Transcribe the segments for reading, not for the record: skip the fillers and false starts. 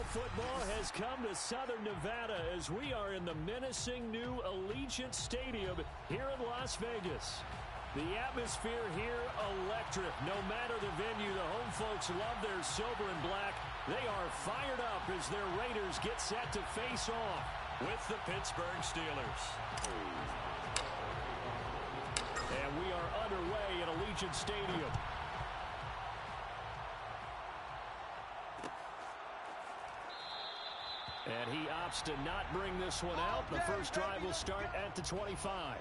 football has come to Southern Nevada as we are in the menacing new Allegiant Stadium here in Las Vegas. The atmosphere here, electric. No matter the venue, the home folks love their silver and black. They are fired up as their Raiders get set to face off with the Pittsburgh Steelers. And we are underway at Allegiant Stadium. And he opts to not bring this one out. The first drive will start at the 25.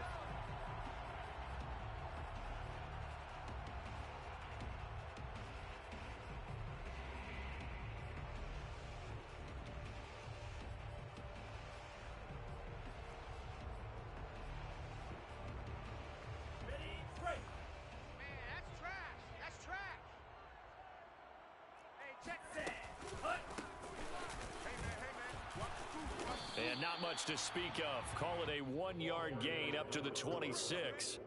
And not much to speak of. Call it a 1-yard gain up to the 26.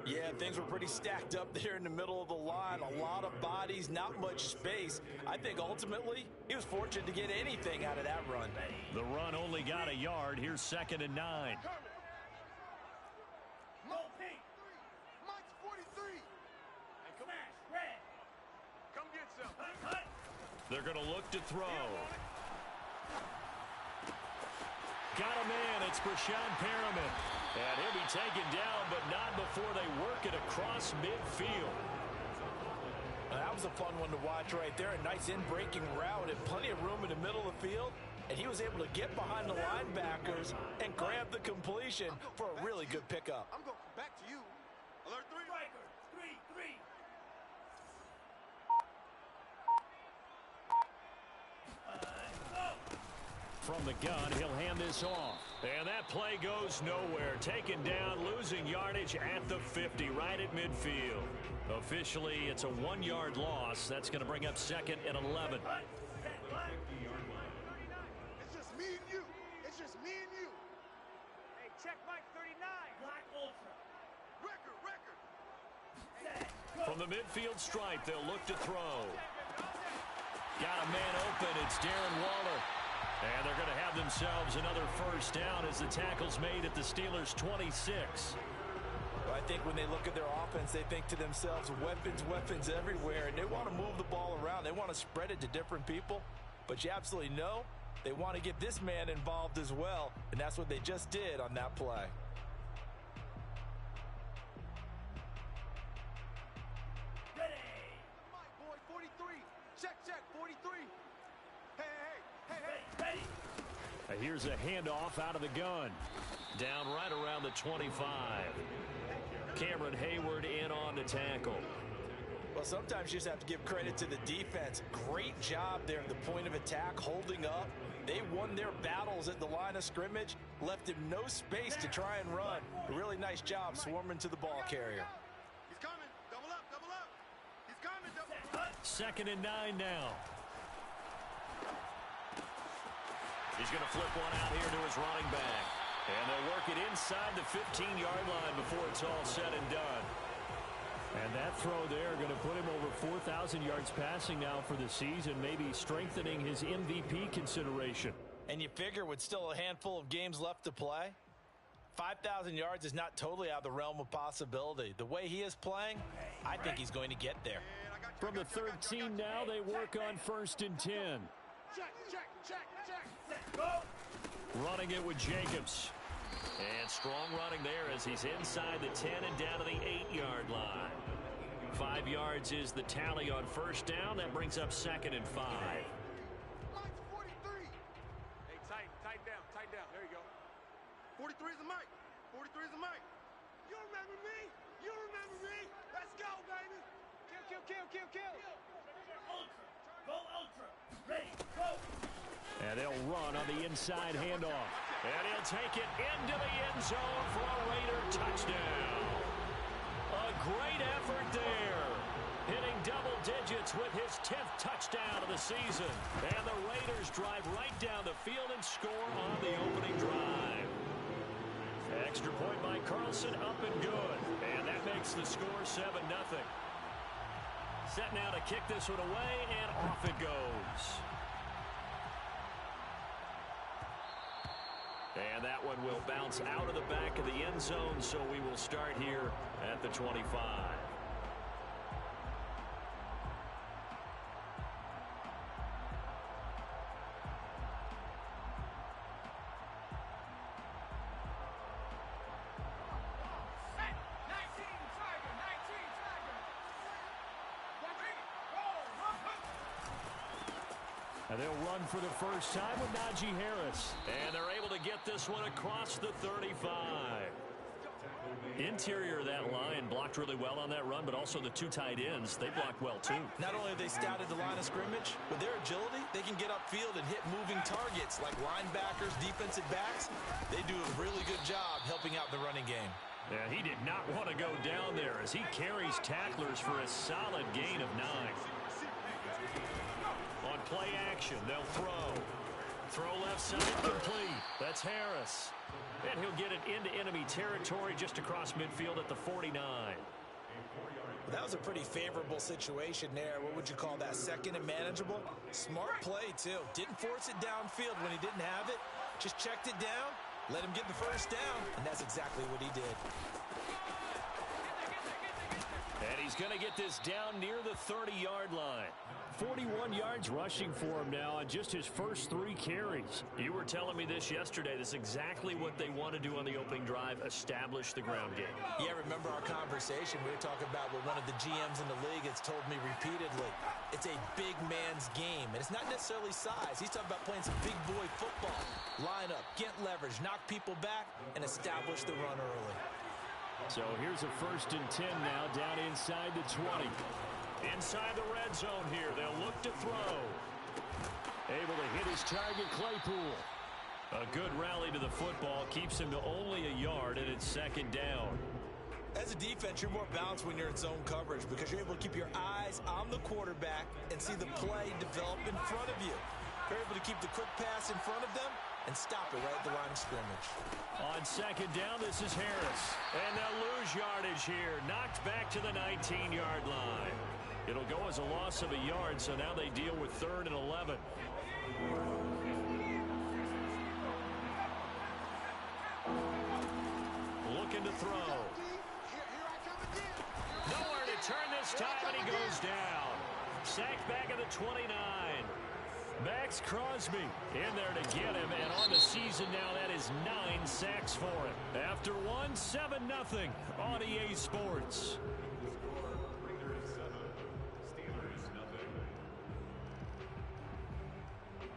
Yeah, things were pretty stacked up there in the middle of the line. A lot of bodies, not much space. I think ultimately he was fortunate to get anything out of that run. The run only got a yard. Here's 2nd and 9. They're going to look to throw. Got a man. It's Breshad Perriman. And he'll be taken down, but not before they work it across midfield. That was a fun one to watch right there. A nice in-breaking route and plenty of room in the middle of the field. And he was able to get behind the linebackers and grab the completion for a really good pickup. I'm going back to you. Alert 3. Striker. 3. From the gun, he'll hand this off. And that play goes nowhere. Taken down, losing yardage at the 50, right at midfield. Officially, it's a 1-yard loss. That's going to bring up 2nd and 11. It's just me and you. It's just me and you. Hey, check Mike 39. Black Ultra. Record. From the midfield stripe, they'll look to throw. Got a man open. It's Darren Waller. And they're going to have themselves another first down as the tackle's made at the Steelers' 26. I think when they look at their offense, they think to themselves, weapons everywhere, and they want to move the ball around. They want to spread it to different people, but you absolutely know they want to get this man involved as well, and that's what they just did on that play. Ready. Mike, boy, 43. Check, 43. Hey. Ready. Here's a handoff out of the gun. Down right around the 25. Cameron Hayward in on the tackle. Well, sometimes you just have to give credit to the defense. Great job there at the point of attack, holding up. They won their battles at the line of scrimmage, left him no space to try and run. A really nice job swarming to the ball carrier. He's coming. Double up. He's coming. Double up. 2nd and 9 now. He's going to flip one out here to his running back. And they'll work it inside the 15-yard line before it's all said and done. And that throw there going to put him over 4,000 yards passing now for the season, maybe strengthening his MVP consideration. And you figure with still a handful of games left to play, 5,000 yards is not totally out of the realm of possibility. The way he is playing, I think he's going to get there. From the 13 now, they work on 1st and 10. Check. Go. Running it with Jacobs. And strong running there as he's inside the 10 and down to the 8-yard line. 5 yards is the tally on first down. That brings up 2nd and 5. Mike's 43. Hey, tighten down. There you go. 43 is a Mike. 43 is a Mike. You remember me? Let's go, baby. Kill. Ultra. Go Ultra. Ready. Go. And they'll run on the inside handoff. And he'll take it into the end zone for a Raider touchdown. A great effort there. Hitting double digits with his 10th touchdown of the season. And the Raiders drive right down the field and score on the opening drive. Extra point by Carlson, up and good. And that makes the score 7-0. Set now to kick this one away, and off it goes. And that one will bounce out of the back of the end zone, so we will start here at the 25. And they'll run for the first time with Najee Harris. And they're able to get this one across the 35. Interior of that line blocked really well on that run, but also the two tight ends, they blocked well too. Not only have they scouted the line of scrimmage, with their agility, they can get upfield and hit moving targets like linebackers, defensive backs. They do a really good job helping out the running game. Yeah, he did not want to go down there as he carries tacklers for a solid gain of 9. On play action, they'll throw. Throw left side, complete. That's Harris. And he'll get it into enemy territory just across midfield at the 49. That was a pretty favorable situation there. What would you call that? Second and manageable? Smart play, too. Didn't force it downfield when he didn't have it. Just checked it down, let him get the first down, and that's exactly what he did. And he's going to get this down near the 30-yard line. 41 yards rushing for him now on just his first 3 carries. You were telling me this yesterday. This is exactly what they want to do on the opening drive, establish the ground game. Yeah, remember our conversation? We were talking about what one of the GMs in the league has told me repeatedly. It's a big man's game, and it's not necessarily size. He's talking about playing some big boy football. Line up, get leverage, knock people back, and establish the run early. So here's a 1st and 10 now down inside the 20. Inside the red zone here, they'll look to throw. Able to hit his target, Claypool. A good rally to the football keeps him to only a yard, and it's 2nd down. As a defense, you're more balanced when you're in zone coverage because you're able to keep your eyes on the quarterback and see the play develop in front of you. You're able to keep the quick pass in front of them and stop it right at the line of scrimmage. On 2nd down, this is Harris. And they'll lose yardage here. Knocked back to the 19-yard line. It'll go as a loss of a yard, so now they deal with 3rd and 11. Looking to throw. Nowhere to turn this time, and he goes down. Sacked back at the 29. Max Crosby in there to get him, and on the season now, that is 9 sacks for him. After one, 7-0 on EA Sports.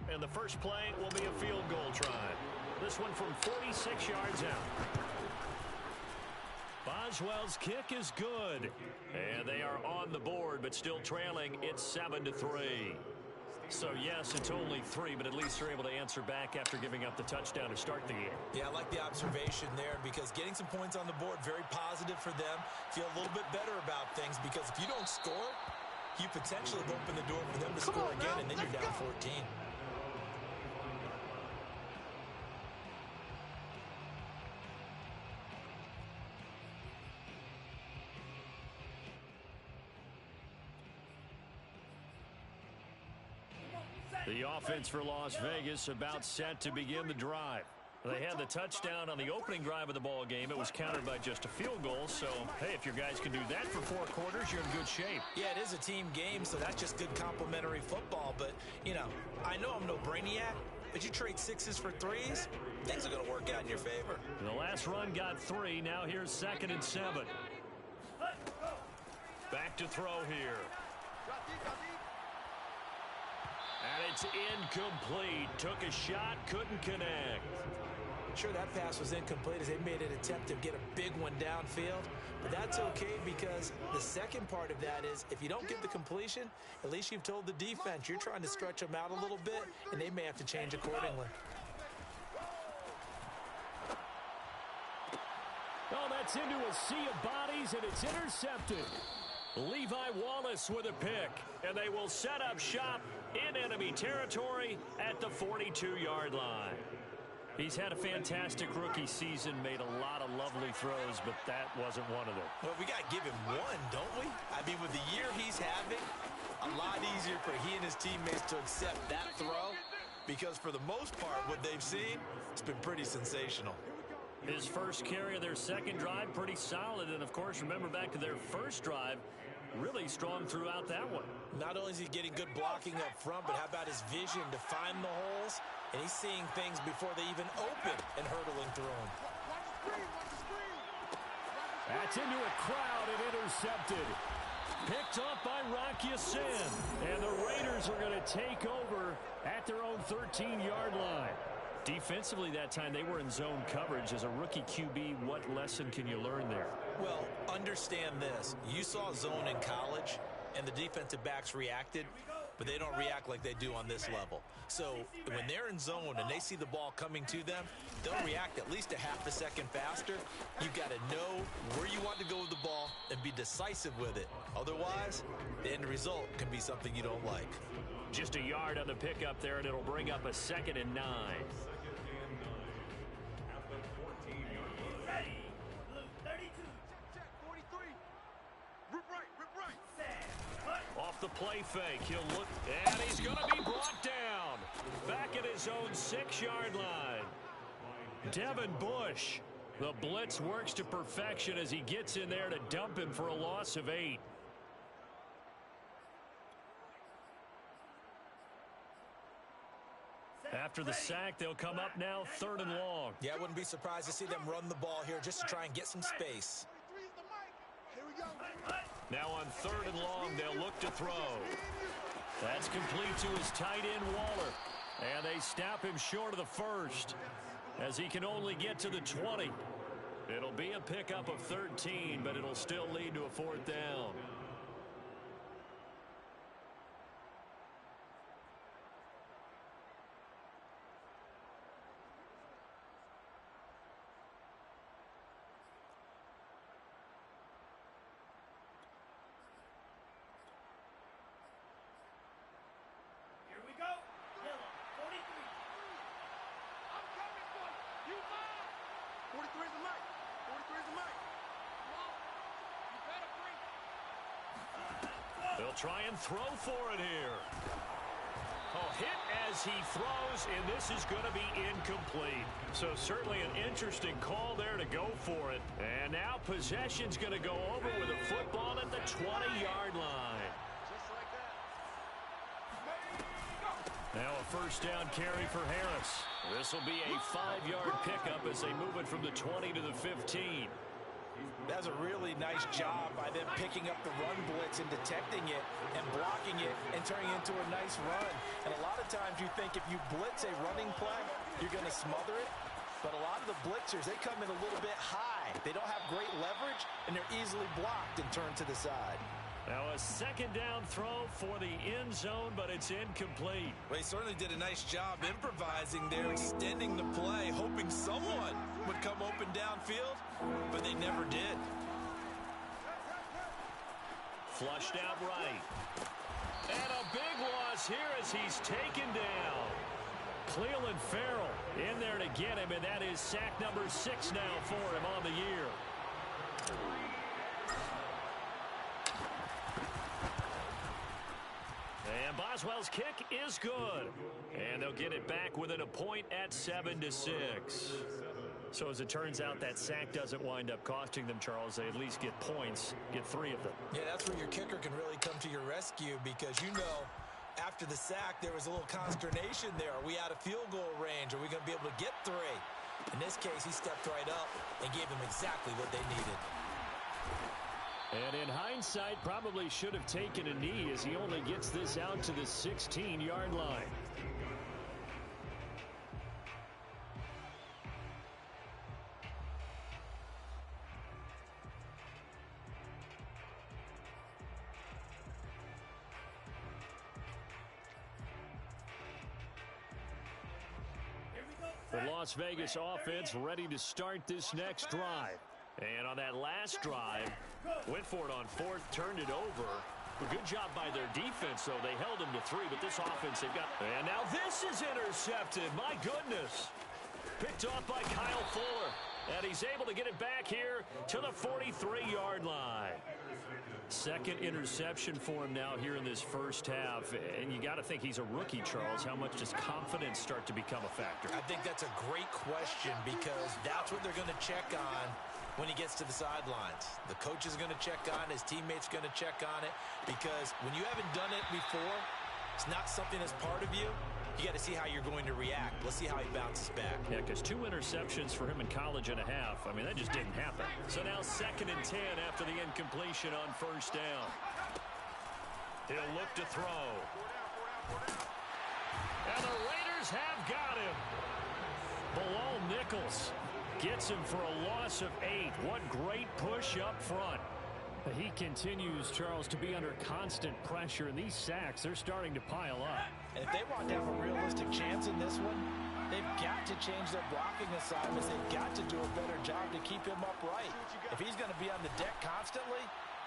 And the first play will be a field goal try. This one from 46 yards out. Boswell's kick is good. And they are on the board, but still trailing. It's 7-3. So, yes, it's only 3, but at least they're able to answer back after giving up the touchdown to start the game. Yeah, I like the observation there because getting some points on the board, very positive for them. Feel a little bit better about things because if you don't score, you potentially have opened the door for them to score again, and then you're down 14. The offense for Las Vegas about set to begin the drive. They had the touchdown on the opening drive of the ball game. It was countered by just a field goal. So, hey, if your guys can do that for 4 quarters, you're in good shape. Yeah, it is a team game, so that's just good complementary football. But, you know, I know I'm no brainiac, but you trade 6s for 3s, things are going to work out in your favor. The last run got 3. Now here's 2nd and 7. Back to throw here. And it's incomplete. Took a shot, couldn't connect. Sure, that pass was incomplete as they made an attempt to get a big one downfield. But that's okay because the second part of that is if you don't get the completion, at least you've told the defense you're trying to stretch them out a little bit, and they may have to change accordingly. Oh, that's into a sea of bodies, and it's intercepted. Levi Wallace with a pick, and they will set up shop in enemy territory at the 42-yard line. He's had a fantastic rookie season, made a lot of lovely throws, but that wasn't one of them. Well, we got to give him one, don't we? I mean, with the year he's having, a lot easier for he and his teammates to accept that throw because for the most part, what they've seen, it's been pretty sensational. His first carry of their second drive, pretty solid. And, of course, remember back to their first drive, really strong throughout that one. Not only is he getting good blocking up front, but how about his vision to find the holes? And he's seeing things before they even open and hurdling through them. That's into a crowd and intercepted. Picked up by Rock Ya-Sin. And the Raiders are going to take over at their own 13-yard line. Defensively that time, they were in zone coverage. As a rookie QB, what lesson can you learn there? Well, understand this. You saw zone in college, and the defensive backs reacted, but they don't react like they do on this level. So when they're in zone and they see the ball coming to them, they'll react at least a half a second faster. You've got to know where you want to go with the ball and be decisive with it. Otherwise, the end result can be something you don't like. Just a yard on the pickup there, and it'll bring up a 2nd and 9. Ready. Blue 32. Check, 43. Rip right. Off the play fake, he'll look, and he's going to be brought down. Back at his own 6-yard line. Devin Bush. The blitz works to perfection as he gets in there to dump him for a loss of 8. After the sack, they'll come up now 3rd and long. Yeah, I wouldn't be surprised to see them run the ball here just to try and get some space. 23 is the mic. Here we go. Now on 3rd and long, they'll look to throw. That's complete to his tight end, Waller. And they stop him short of the first as he can only get to the 20. It'll be a pickup of 13, but it'll still lead to a 4th down. Here we go. Yellow 43. I'm coming for you. You mine. 43 is the mic. 43 is the mic. Come on. You better bring it. They'll try and throw for it here. Oh, hit as he throws, and this is going to be incomplete. So certainly an interesting call there to go for it. And now possession's going to go over with a football at the 20-yard line. Just like that. Now a 1st down carry for Harris. This will be a 5-yard pickup as they move it from the 20 to the 15. That's a really nice job by them picking up the run blitz and detecting it and blocking it and turning it into a nice run. And a lot of times you think if you blitz a running play, you're going to smother it. But a lot of the blitzers, they come in a little bit high. They don't have great leverage, and they're easily blocked and turned to the side. Now a 2nd down throw for the end zone, but it's incomplete. Well, he certainly did a nice job improvising there, extending the play, hoping someone would come open downfield, but they never did. Flushed out right. And a big loss here as he's taken down. Clelin Ferrell in there to get him, and that is sack number 6 now for him on the year. And Boswell's kick is good. And they'll get it back within a point at 7-6. So as it turns out, that sack doesn't wind up costing them, Charles. They at least get points, get 3 of them. Yeah, that's where your kicker can really come to your rescue because, you know, after the sack, there was a little consternation there. Are we out of field goal range? Are we going to be able to get 3? In this case, he stepped right up and gave them exactly what they needed. And in hindsight, probably should have taken a knee as he only gets this out to the 16-yard line. The Las Vegas offense ready to start this next drive. And on that last drive, went for it on 4th, turned it over. A good job by their defense, though. They held him to 3, but this offense, they've got... And now this is intercepted. My goodness. Picked off by Kyle Fuller. And he's able to get it back here to the 43-yard line. Second interception for him now here in this first half. And you got to think he's a rookie, Charles. How much does confidence start to become a factor? I think that's a great question because that's what they're going to check on when he gets to the sidelines. The coach is going to check on it. His teammates are going to check on it because when you haven't done it before, it's not something that's part of you. You got to see how you're going to react. Let's see how he bounces back. Yeah, because 2 interceptions for him in college and a half. I mean, that just didn't happen. So now 2nd and 10 after the incompletion on first down. He'll look to throw. And the Raiders have got him. Bilal Nichols gets him for a loss of 8. What great push up front. He continues, Charles, to be under constant pressure, and these sacks, they're starting to pile up. And if they want to have a realistic chance in this one, they've got to change their blocking assignments. They've got to do a better job to keep him upright. If he's going to be on the deck constantly,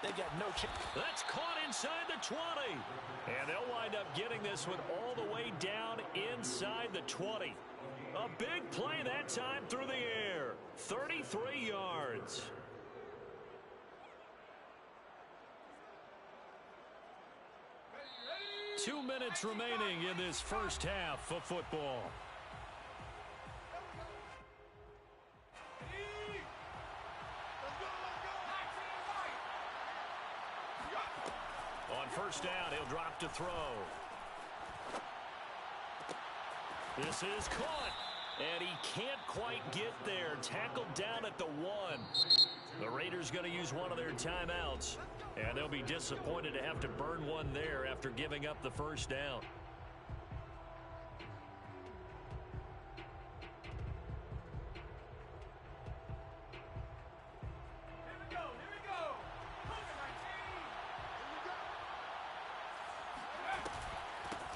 they've got no chance. That's caught inside the 20. And they'll wind up getting this one all the way down inside the 20. A big play that time through the air. 33 yards. Two minutes remaining in this first half of football. On first down, he'll drop to throw. This is caught. And he can't quite get there. Tackled down at the 1. The Raiders going to use one of their timeouts. And they'll be disappointed to have to burn one there after giving up the first down.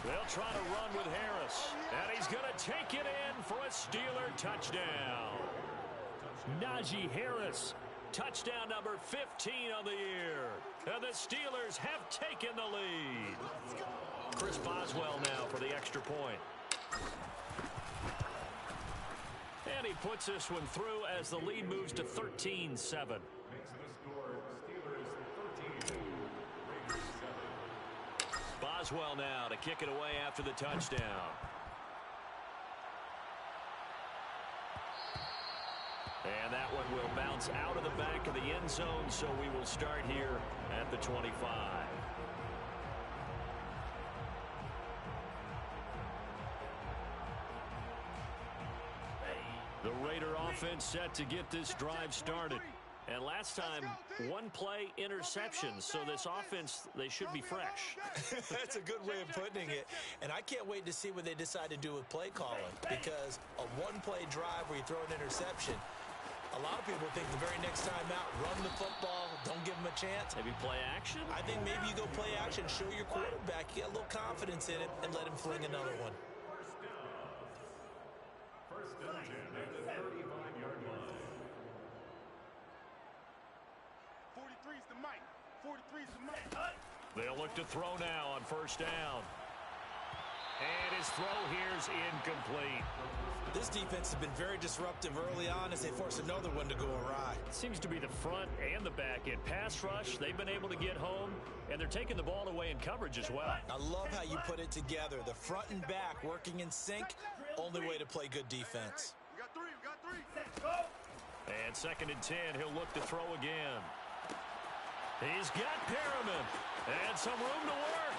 They'll try to run with Harris. And he's going to take it in for a Steeler touchdown. Najee Harris, touchdown number 15 on the year. And the Steelers have taken the lead. Chris Boswell now for the extra point. And he puts this one through as the lead moves to 13-7. Boswell now to kick it away after the touchdown. And that one will bounce out of the back of the end zone, so we will start here at the 25. The Raider offense set to get this drive started. And last time, one play interception, so this offense, they should be fresh. That's a good way of putting it. And I can't wait to see what they decide to do with play calling, because a one-play drive where you throw an interception, a lot of people think the very next time out, run the football, don't give them a chance. Maybe play action? I think maybe you go play action, show your quarterback, you get a little confidence in it, and let him fling another one. First down at the 35-yard line. 43's the mic. 43's the mic. They'll look to throw now on first down. And his throw here's incomplete. This defense has been very disruptive early on as they force another one to go awry. Seems to be the front and the back end. Pass rush, they've been able to get home, and they're taking the ball away in coverage as well. I love how you put it together. The front and back working in sync, only way to play good defense. We got three. We got three. Let's go. And 2nd and 10, he'll look to throw again. He's got Perriman, and some room to work.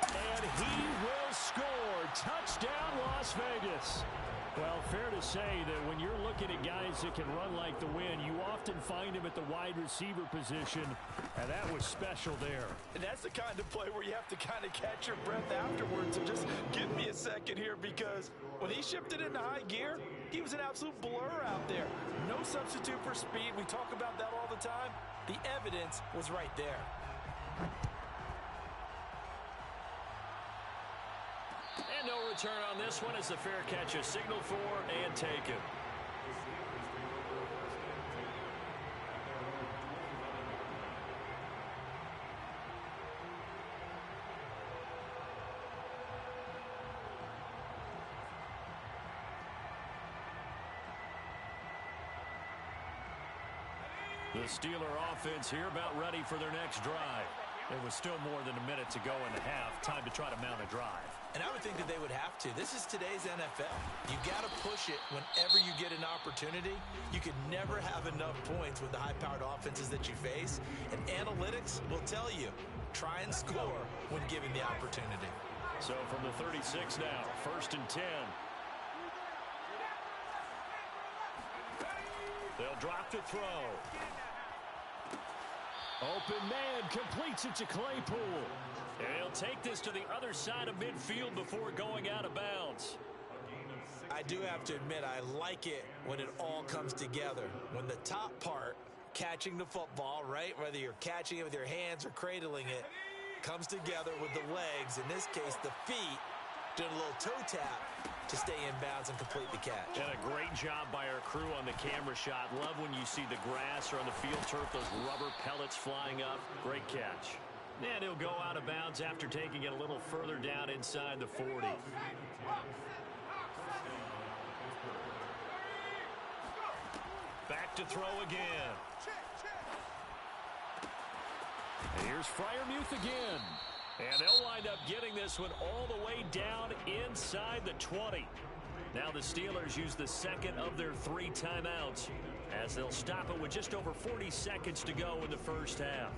And he will score. Touchdown, Las Vegas. Well, fair to say that when you're looking at guys that can run like the wind, you often find him at the wide receiver position, and that was special there. And that's the kind of play where you have to kind of catch your breath afterwards and just give me a second here, because when he shifted into high gear, he was an absolute blur out there. No substitute for speed. We talk about that all the time. The evidence was right there. And no return on this one as the fair catch is signaled for and taken. The Steeler offense here about ready for their next drive. It was still more than a minute to go in the half. Time to try to mount a drive. And I would think that they would have to. This is today's NFL. You got to push it whenever you get an opportunity. You can never have enough points with the high-powered offenses that you face. And analytics will tell you, try and score when given the opportunity. So from the 36 now, 1st and 10. They'll drop to throw. Open man completes it to Claypool. And he'll take this to the other side of midfield before going out of bounds. I do have to admit, I like it when it all comes together. When the top part, catching the football, right, whether you're catching it with your hands or cradling it, comes together with the legs, in this case the feet, doing a little toe tap to stay in bounds and complete the catch. And a great job by our crew on the camera shot. Love when you see the grass or on the field turf, those rubber pellets flying up. Great catch. And he'll go out of bounds after taking it a little further down inside the 40. Back to throw again. And here's Freiermuth again. And they'll wind up getting this one all the way down inside the 20. Now the Steelers use the second of their 3 timeouts as they'll stop it with just over 40 seconds to go in the first half.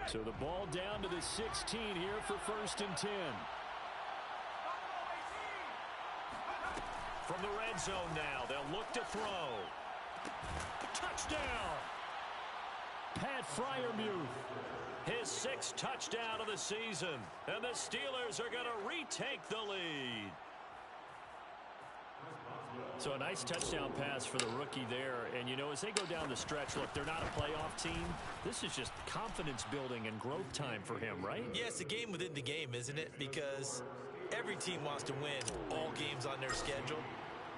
So the ball down to the 16 here for 1st and 10. From the red zone now, they'll look to throw. Touchdown! Pat Freiermuth. His 6th touchdown of the season. And the Steelers are going to retake the lead. So a nice touchdown pass for the rookie there. And, you know, as they go down the stretch, look, they're not a playoff team. This is just confidence building and growth time for him, right? Yeah, it's a game within the game, isn't it? Because every team wants to win all games on their schedule.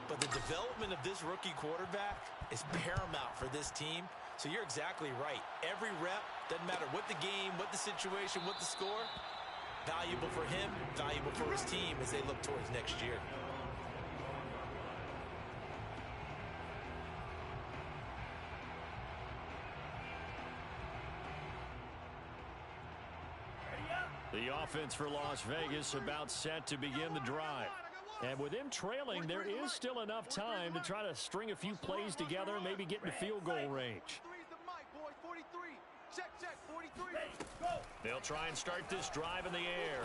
But the development of this rookie quarterback is paramount for this team. So you're exactly right. Every rep, doesn't matter what the game, what the situation, what the score, valuable for him, valuable for his team as they look towards next year. The offense for Las Vegas about set to begin the drive. And with them trailing, there is still enough time to try to string a few plays together and maybe get into field goal range. They'll try and start this drive in the air.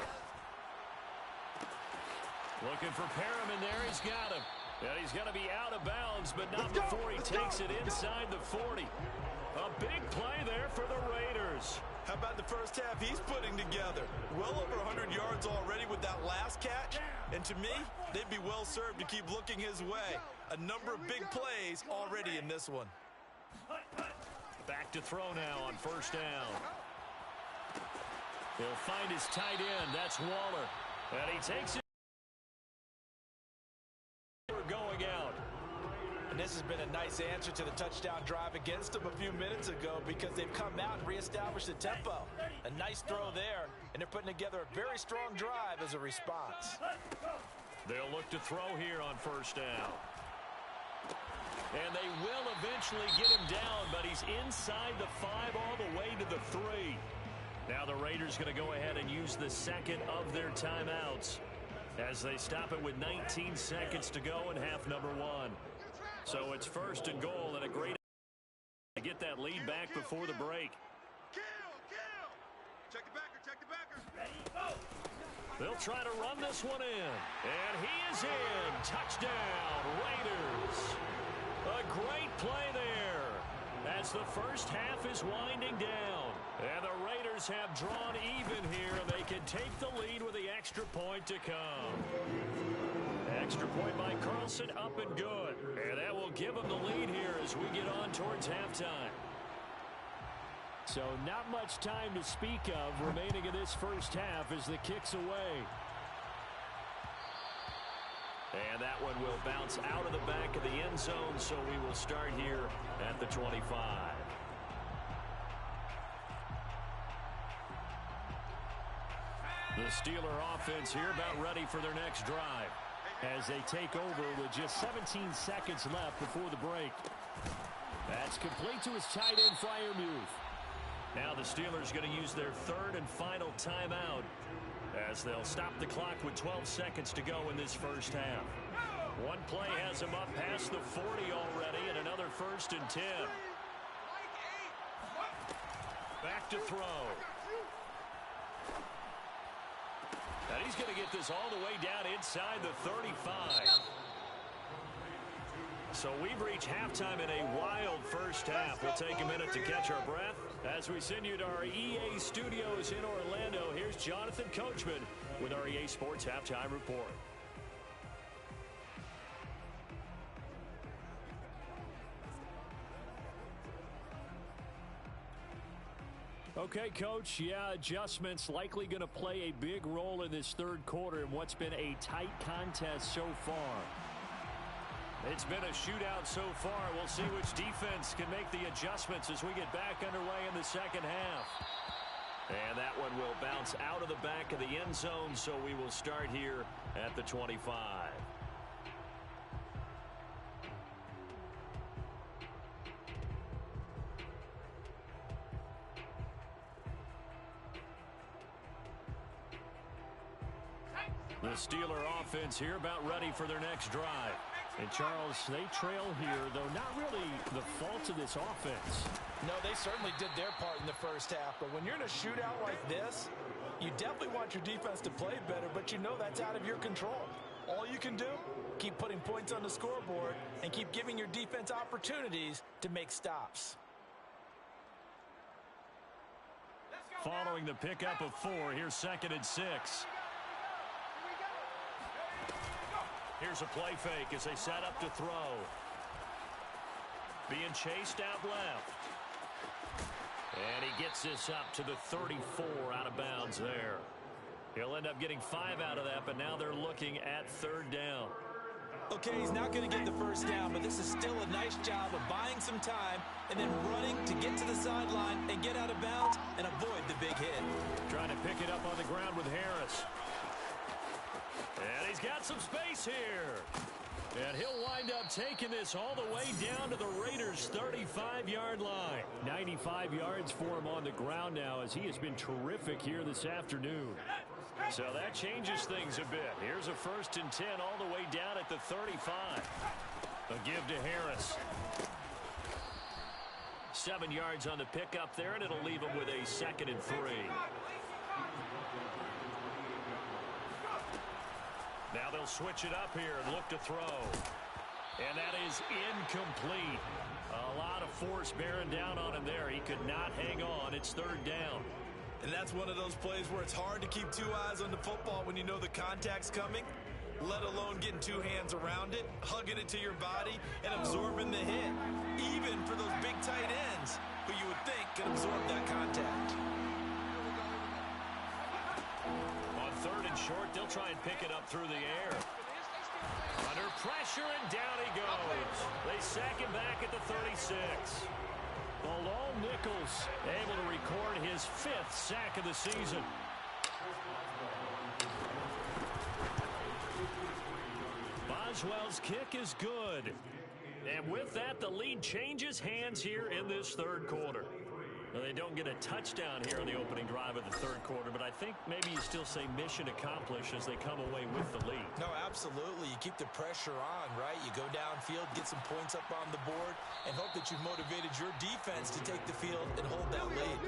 Looking for Perriman there. He's got him. And he's going to be out of bounds, but not before he takes it inside the 40. A big play there for the Raiders. How about the first half he's putting together? Well over 100 yards already with that last catch. And to me, they'd be well served to keep looking his way. A number of big plays already in this one. Back to throw now on 1st down. He'll find his tight end. That's Waller. And he takes it. Going out. And this has been a nice answer to the touchdown drive against them a few minutes ago because they've come out and reestablished the tempo. A nice throw there, and they're putting together a very strong drive as a response. They'll look to throw here on 1st down. And they will eventually get him down, but he's inside the 5 all the way to the 3. Now the Raiders going to go ahead and use the second of their timeouts as they stop it with 19 seconds to go in half number 1. So it's 1st and goal, and a great to get that lead back before the break. Check the backer. They'll try to run this one in. And he is in. Touchdown, Raiders. A great play there as the first half is winding down. And the Raiders have drawn even here. They can take the lead with the extra point to come. Extra point by Carlson, up and good. And that will give them the lead here as we get on towards halftime. So not much time to speak of remaining in this first half as the kick's away. And that one will bounce out of the back of the end zone, so we will start here at the 25. The Steeler offense here about ready for their next drive. as they take over with just 17 seconds left before the break. That's complete to his tight end, Freiermuth. Now the Steelers going to use their third and final timeout as they'll stop the clock with 12 seconds to go in this first half. One play has him up past the 40 already, and another 1st and 10. Back to throw. And he's going to get this all the way down inside the 35. So we've reached halftime in a wild first half. We'll take a minute to catch our breath as we send you to our EA studios in Orlando. Here's Jonathan Coachman with our EA Sports Halftime Report. Okay, Coach, yeah, adjustments likely going to play a big role in this third quarter in what's been a tight contest so far. It's been a shootout so far. We'll see which defense can make the adjustments as we get back underway in the second half. And that one will bounce out of the back of the end zone, so we will start here at the 25. The Steeler offense here about ready for their next drive. And, Charles, they trail here, though not really the fault of this offense. No, they certainly did their part in the first half. But when you're in a shootout like this, you definitely want your defense to play better, but you know that's out of your control. All you can do, keep putting points on the scoreboard and keep giving your defense opportunities to make stops. Following the pickup of 4, here's 2nd and 6. Here's a play fake as they set up to throw. Being chased out left. And he gets this up to the 34 out of bounds there. He'll end up getting 5 out of that, but now they're looking at 3rd down. Okay, he's not going to get the first down, but this is still a nice job of buying some time and then running to get to the sideline and get out of bounds and avoid the big hit. Trying to pick it up on the ground with Harris. And he's got some space here. And he'll wind up taking this all the way down to the Raiders' 35-yard line. 95 yards for him on the ground now as he has been terrific here this afternoon. So that changes things a bit. Here's a 1st and 10 all the way down at the 35. A give to Harris. 7 yards on the pickup there, and it'll leave him with a 2nd and 3. Now they'll switch it up here and look to throw. And that is incomplete. A lot of force bearing down on him there. He could not hang on. It's 3rd down. And that's one of those plays where it's hard to keep 2 eyes on the football when you know the contact's coming, let alone getting 2 hands around it, hugging it to your body, and absorbing the hit. Even for those big tight ends who you would think can absorb that contact. On 3rd and short, they'll try and pick it up through the air. Under pressure, and down he goes. They sack him back at the 36. Bilal Nichols able to record his 5th sack of the season. Boswell's kick is good. And with that, the lead changes hands here in this 3rd quarter. Well, they don't get a touchdown here on the opening drive of the 3rd quarter, but I think maybe you still say mission accomplished as they come away with the lead. No, absolutely. You keep the pressure on, right? You go downfield, get some points up on the board, and hope that you've motivated your defense to take the field and hold that lead.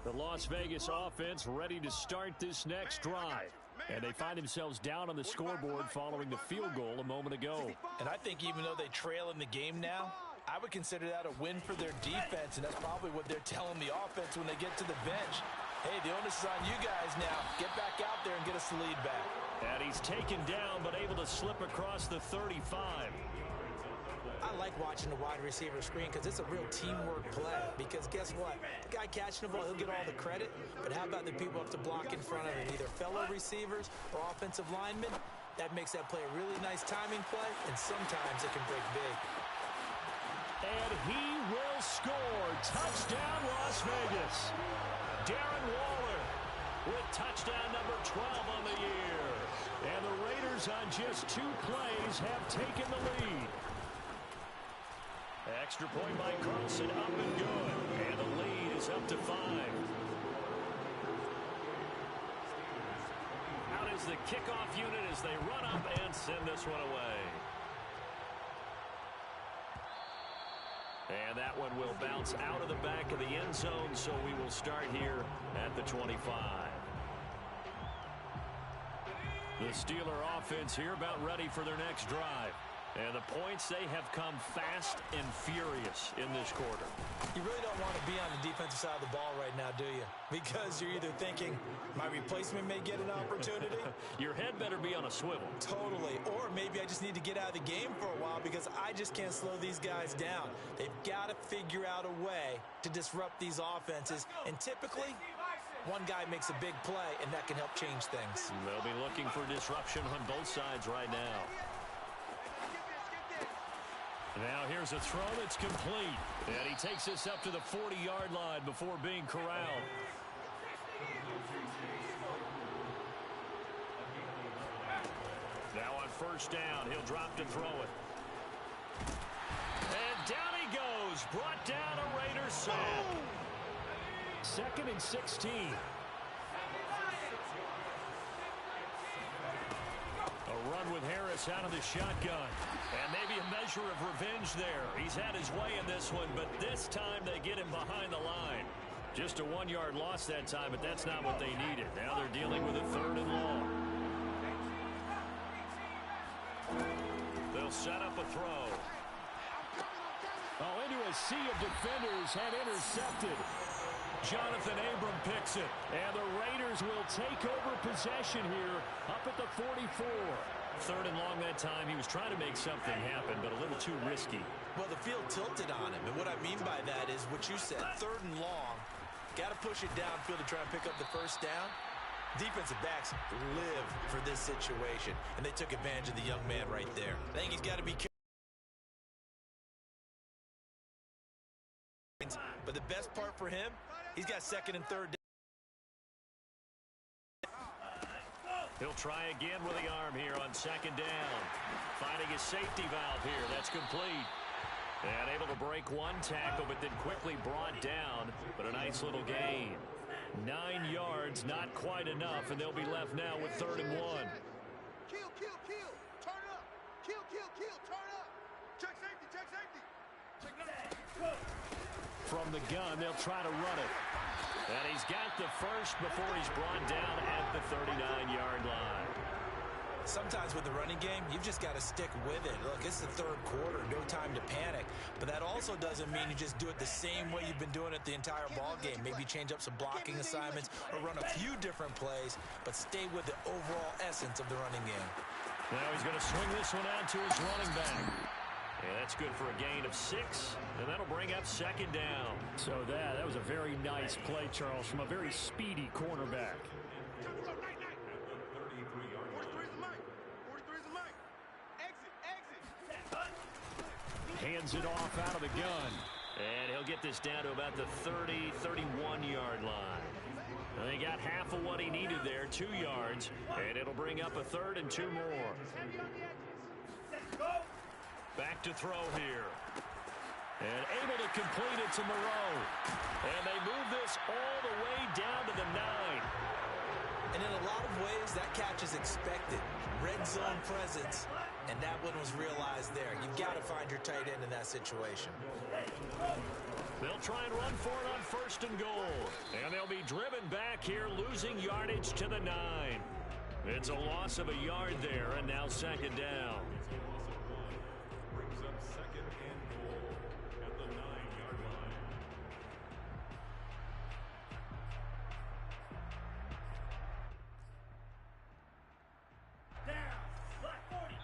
The Las Vegas offense ready to start this next drive. And they find themselves down on the scoreboard following the field goal a moment ago. And I think even though they trail in the game now, I would consider that a win for their defense, and that's probably what they're telling the offense when they get to the bench. Hey, the onus is on you guys now. Get back out there and get us the lead back. And he's taken down but able to slip across the 35. I like watching the wide receiver screen because it's a real teamwork play. Because guess what? The guy catching the ball, he'll get all the credit. But how about the people up to block in front of him? Either fellow receivers or offensive linemen. That makes that play a really nice timing play, and sometimes it can break big. And he will score. Touchdown, Las Vegas. Darren Waller with touchdown number 12 on the year. And the Raiders on just 2 plays have taken the lead. Extra point by Carlson, up and good. And the lead is up to 5. Out is the kickoff unit as they run up and send this one away. And that one will bounce out of the back of the end zone, so we will start here at the 25. The Steeler offense here about ready for their next drive. And the points, they have come fast and furious in this quarter. You really don't want to be on the defensive side of the ball right now, do you? Because you're either thinking, my replacement may get an opportunity. Your head better be on a swivel. Totally. Or maybe I just need to get out of the game for a while because I just can't slow these guys down. They've got to figure out a way to disrupt these offenses. And typically, one guy makes a big play, and that can help change things. They'll be looking for disruption on both sides right now. Now here's a throw that's complete. And he takes this up to the 40-yard line before being corralled. Now on first down, he'll drop to throw it. And down he goes. Brought down a Raiders sack. 2nd and 16. A run with Harris out of the shotgun. And maybe a measure of revenge there. He's had his way in this one, but this time they get him behind the line. Just a 1-yard loss that time, but that's not what they needed. Now they're dealing with a 3rd and long. They'll set up a throw. Oh, into a sea of defenders and intercepted. Jonathan Abram picks it, and the Raiders will take over possession here up at the 44. 3rd and long that time. He was trying to make something happen, but a little too risky. Well, the field tilted on him, and what I mean by that is what you said, 3rd and long. Got to push it downfield to try and pick up the first down. Defensive backs live for this situation, and they took advantage of the young man right there. I think he's got to be careful. But the best part for him, he's got 2nd and 3rd down. He'll try again with the arm here on 2nd down. Finding his safety valve here. That's complete. And able to break one tackle, but then quickly brought down. But a nice little gain. 9 yards, not quite enough, and they'll be left now with 3rd and 1. Kill, kill, kill. Turn up. Kill, kill, kill. Turn up. Check safety, check safety. Check safety. From the gun, they'll try to run it. And he's got the first before he's brought down at the 39-yard line. Sometimes with the running game, you've just got to stick with it. Look, it's the 3rd quarter, no time to panic. But that also doesn't mean you just do it the same way you've been doing it the entire ball game. Maybe change up some blocking assignments or run a few different plays, but stay with the overall essence of the running game. Now he's going to swing this one out to his running back. And that's good for a gain of 6, and that'll bring up 2nd down. So that was a very nice play, Charles, from a very speedy cornerback. 43's the mic. 43's the mic. Exit, exit. Hands it off out of the gun. And he'll get this down to about the 30, 31-yard line. They got half of what he needed there, 2 yards, and it'll bring up a 3rd and 2 more. Back to throw here. And able to complete it to Moreau. And they move this all the way down to the 9. And in a lot of ways, that catch is expected. Red zone presence, and that one was realized there. You've got to find your tight end in that situation. They'll They'll try and run for it on 1st and goal. And they'll be driven back here, losing yardage to the 9. It's a loss of a yard there, and now 2nd down. Brings up 2nd and goal at the 9-yard line. Down. Black 40.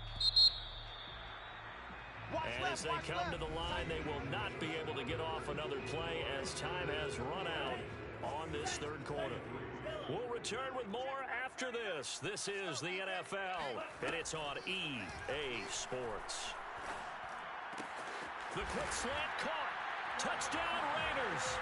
And as they come to the line, they will not be able to get off another play as time has run out on this 3rd quarter. We'll return with more after this. This is the NFL, and it's on EA Sports. The quick slant caught. Touchdown Raiders.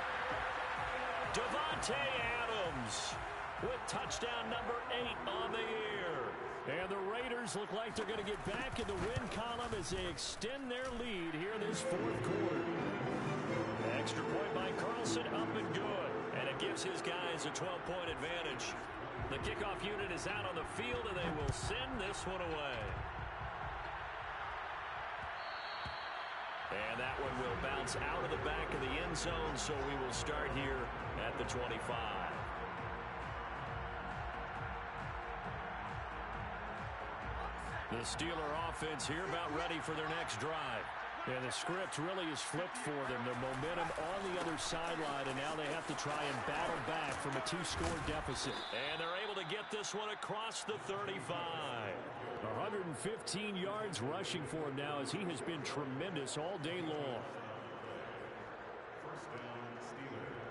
Davante Adams with touchdown number 8 on the year. And the Raiders look like they're going to get back in the win column as they extend their lead here this 4th quarter. Extra point by Carlson, up and good. And it gives his guys a 12-point advantage. The kickoff unit is out on the field, and they will send this one away. And that one will bounce out of the back of the end zone, so we will start here at the 25. The Steeler offense here about ready for their next drive. And the script really is flipped for them. The momentum on the other sideline, and now they have to try and battle back from a 2-score deficit. And they're able to get this one across the 35. 115 yards rushing for him now, as he has been tremendous all day long. 1st down, Steelers.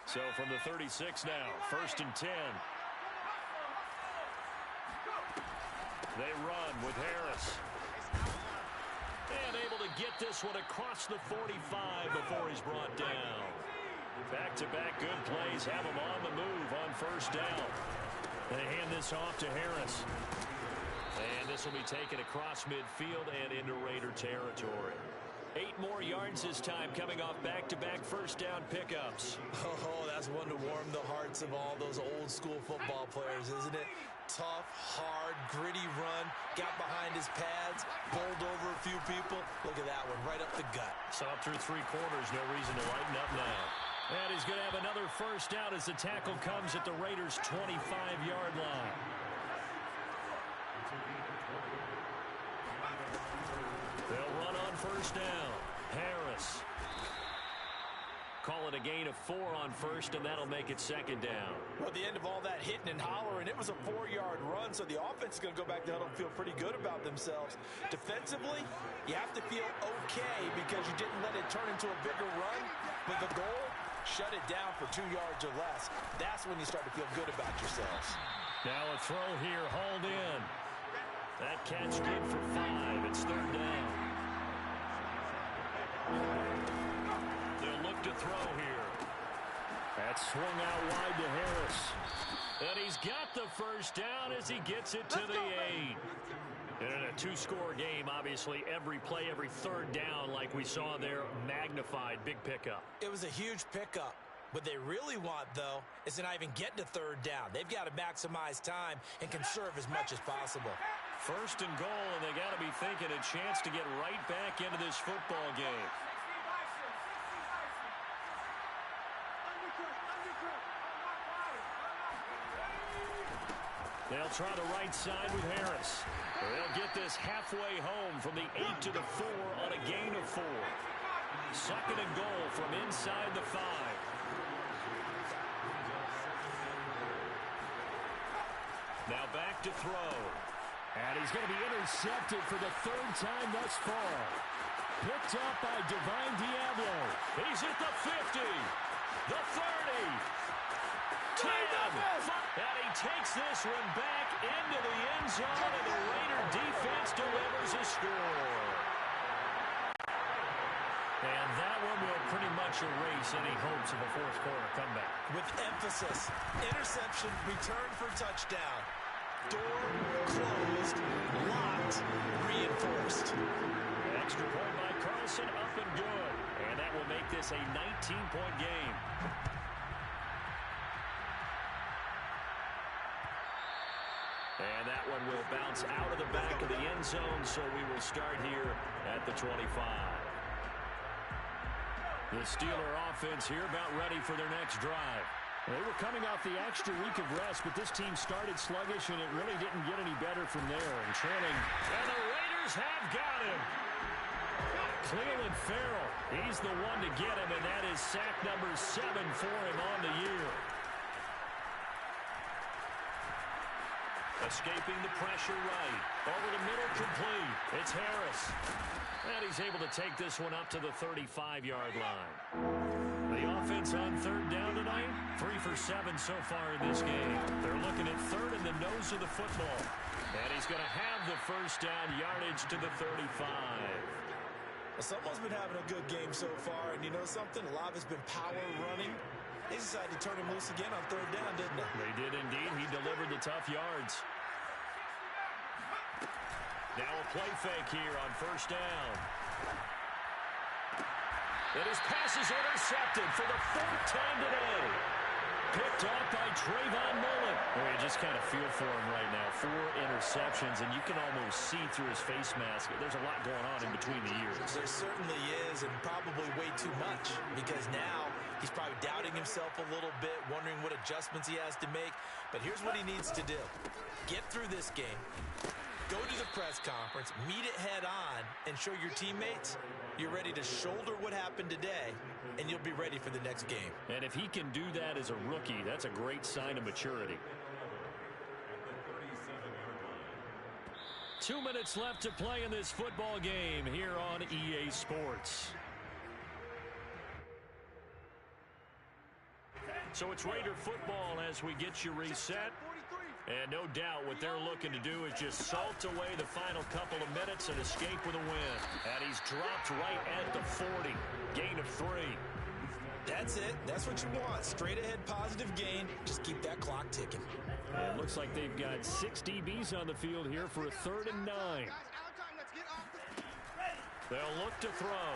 So from the 36 now, 1st and 10. They run with Harris. And able to get this one across the 45 before he's brought down. Back-to-back good plays have him on the move on 1st down. They hand this off to Harris. And this will be taken across midfield and into Raider territory. 8 more yards this time, coming off back-to-back 1st down pickups. Oh, that's one to warm the hearts of all those old-school football players, isn't it? Tough, hard, gritty run, got behind his pads, bowled over a few people. Look at that one, right up the gut. So up through 3 quarters, no reason to lighten up now. And he's going to have another 1st down as the tackle comes at the Raiders' 25-yard line. They'll run on 1st down. Harris. Call it a gain of 4 on 1st, and that'll make it 2nd down. Well, at the end of all that hitting and hollering, it was a 4-yard run, so the offense is going to go back to huddle and feel pretty good about themselves. Defensively, you have to feel okay because you didn't let it turn into a bigger run, but the goal, shut it down for 2 yards or less. That's when you start to feel good about yourselves. Now a throw here, hauled in. That catch good for 5. It's 3rd down. They'll look to throw here. That swung out wide to Harris. And he's got the 1st down as he gets it to the 8. And in a 2-score game, obviously, every play, every 3rd down, like we saw there, magnified, big pickup. It was a huge pickup. What they really want, though, is to not even get to 3rd down. They've got to maximize time and conserve as much as possible. 1st and goal, and they got to be thinking a chance to get right back into this football game. They'll try the right side with Harris. They'll get this halfway home from the 8 to the 4 on a gain of 4. 2nd and goal from inside the 5. Now back to throw. And he's going to be intercepted for the 3rd time thus far. Picked up by Divine Diablo. He's at the 50. The 30. 10. And he takes this one back into the end zone, and the Raider defense delivers a score. And that one will pretty much erase any hopes of a 4th quarter comeback. With emphasis, interception, return for touchdown. Door closed, locked, reinforced. Extra point by Carlson, up and good. And that will make this a 19-point game. And that one will bounce out of the back of the end zone, so we will start here at the 25. The Steeler offense here about ready for their next drive. They were coming off the extra week of rest, but this team started sluggish, and it really didn't get any better from there. And trailing. And the Raiders have got him. Cleveland Farrell, he's the one to get him, and that is sack number 7 for him on the year. Escaping the pressure right. Over the middle, complete. It's Harris. And he's able to take this one up to the 35-yard line. The offense on third down tonight, 3 for 7 so far in this game. They're looking at third in the nose of the football. And he's going to have the first down, yardage to the 35. Well, someone's been having a good game so far, and you know something? A lot of it's been power running. They decided to turn him loose again on third down, didn't they? They did indeed. He delivered the tough yards. Now a play fake here on first down. And his pass is intercepted for the 4th time today. Picked off by Trayvon Mullen. Well, you just kind of feel for him right now. 4 interceptions, and you can almost see through his face mask. There's a lot going on in between the ears. There certainly is, and probably way too much, because now he's probably doubting himself a little bit, wondering what adjustments he has to make. But here's what he needs to do. Get through this game. Go to the press conference, meet it head on, and show your teammates you're ready to shoulder what happened today, and you'll be ready for the next game. And if he can do that as a rookie, that's a great sign of maturity. 2 minutes left to play in this football game here on EA Sports. So it's Raider football as we get you reset. And no doubt what they're looking to do is just salt away the final couple of minutes and escape with a win. And he's dropped right at the 40. Gain of 3. That's it. That's what you want. Straight ahead positive gain. Just keep that clock ticking. And it looks like they've got 6 DBs on the field here for a 3rd and 9. They'll look to throw.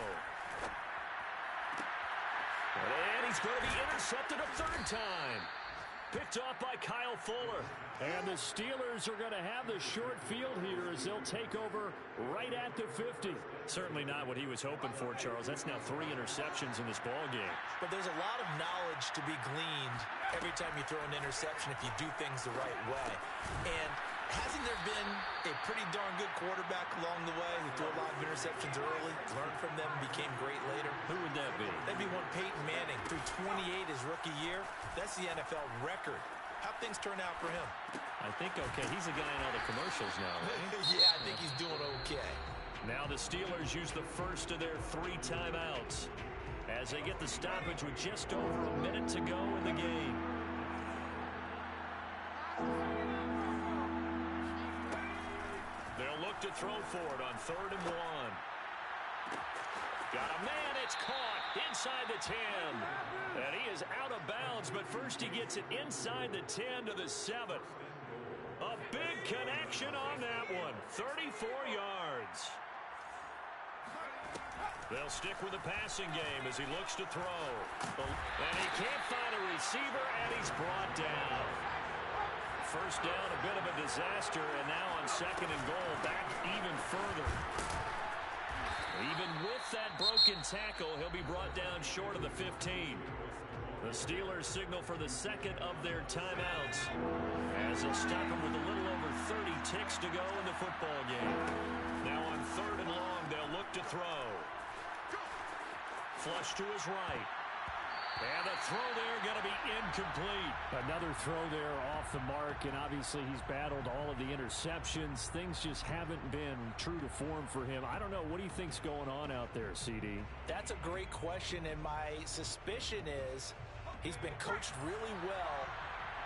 And he's going to be intercepted a 3rd time. Picked off by Kyle Fuller. And the Steelers are going to have the short field here as they'll take over right at the 50. Certainly not what he was hoping for, Charles. That's now 3 interceptions in this ball game. But there's a lot of knowledge to be gleaned every time you throw an interception if you do things the right way. And hasn't there been a pretty darn good quarterback along the way who threw a lot of interceptions early, learned from them, became great later? Who would that be? That'd be one Peyton Manning. Threw 28 his rookie year. That's the NFL record. How'd things turn out for him? I think okay. He's a guy in all the commercials now, right? Yeah, I think he's doing okay. Now the Steelers use the first of their 3 timeouts as they get the stoppage with just over a minute to go in the game. They'll look to throw for it on 3rd and 1. Got a man, it's caught inside the 10. And he is out of bounds, but first he gets it inside the 10 to the 7. A big connection on that one, 34 yards. They'll stick with the passing game as he looks to throw. And he can't find a receiver, and he's brought down. First down, a bit of a disaster, and now on 2nd and goal, back even further. Even with that broken tackle, he'll be brought down short of the 15. The Steelers signal for the 2nd of their timeouts as they'll stop him with a little over 30 ticks to go in the football game. Now on 3rd and long, they'll look to throw. Flush to his right. And the throw there going to be incomplete. Another throw there off the mark, and obviously he's battled all of the interceptions. Things just haven't been true to form for him. I don't know. What do you think's going on out there, CD? That's a great question, and my suspicion is he's been coached really well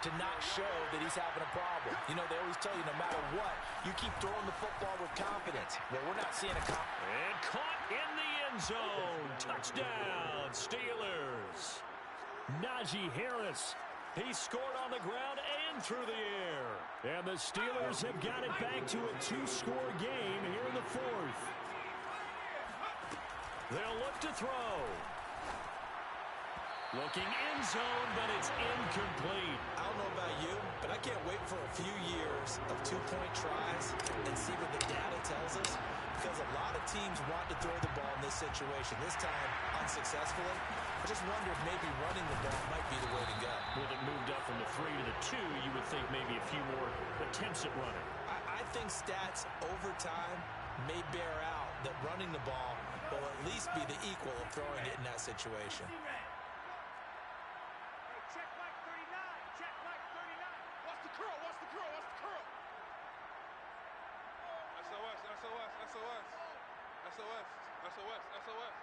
to not show that he's having a problem. You know, they always tell you no matter what, you keep throwing the football with confidence. Well, we're not seeing a And caught in the end zone. Touchdown, Steelers. Najee Harris. He scored on the ground and through the air. And the Steelers have got it back to a 2-score game here in the 4th. They'll look to throw. Looking end zone, but it's incomplete. I don't know about you, but I can't wait for a few years numbers of two-point tries and see what the data tells us? Because a lot of teams want to throw the ball in this situation. This time, unsuccessfully. I just wonder if maybe running the ball might be the way to go. With it moved up from the 3 to the 2, you would think maybe a few more attempts at running. I think stats over time may bear out that running the ball will at least be the equal of throwing it in that situation. Hey, check Mike 39. Check Mike 39. Watch the curl. Watch the curl. Watch the curl. SOS, SOS, SOS. SOS, SOS, SOS.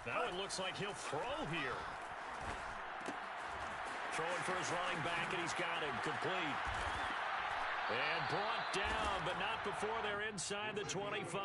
Now it looks like he'll throw here. Throwing for his running back, and he's got him complete. And brought down, but not before they're inside the 25.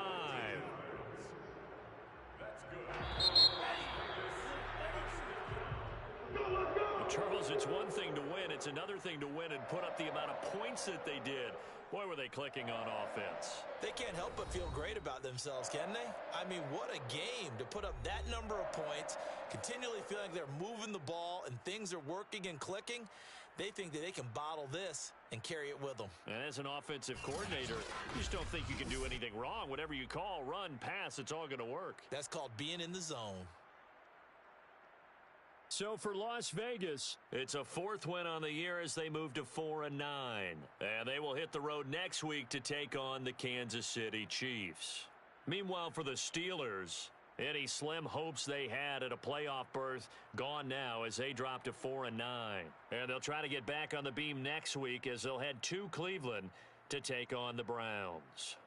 Charles, it's one thing to win. It's another thing to win and put up the amount of points that they did. Boy, were they clicking on offense. They can't help but feel great about themselves, can they? I mean, what a game to put up that number of points, continually feeling like they're moving the ball and things are working and clicking. They think that they can bottle this and carry it with them. And as an offensive coordinator, you just don't think you can do anything wrong. Whatever you call, run, pass, it's all going to work. That's called being in the zone. So for Las Vegas, it's a 4th win on the year as they move to 4-9. And they will hit the road next week to take on the Kansas City Chiefs. Meanwhile, for the Steelers, any slim hopes they had at a playoff berth gone now as they drop to 4-9. And they'll try to get back on the beam next week as they'll head to Cleveland to take on the Browns.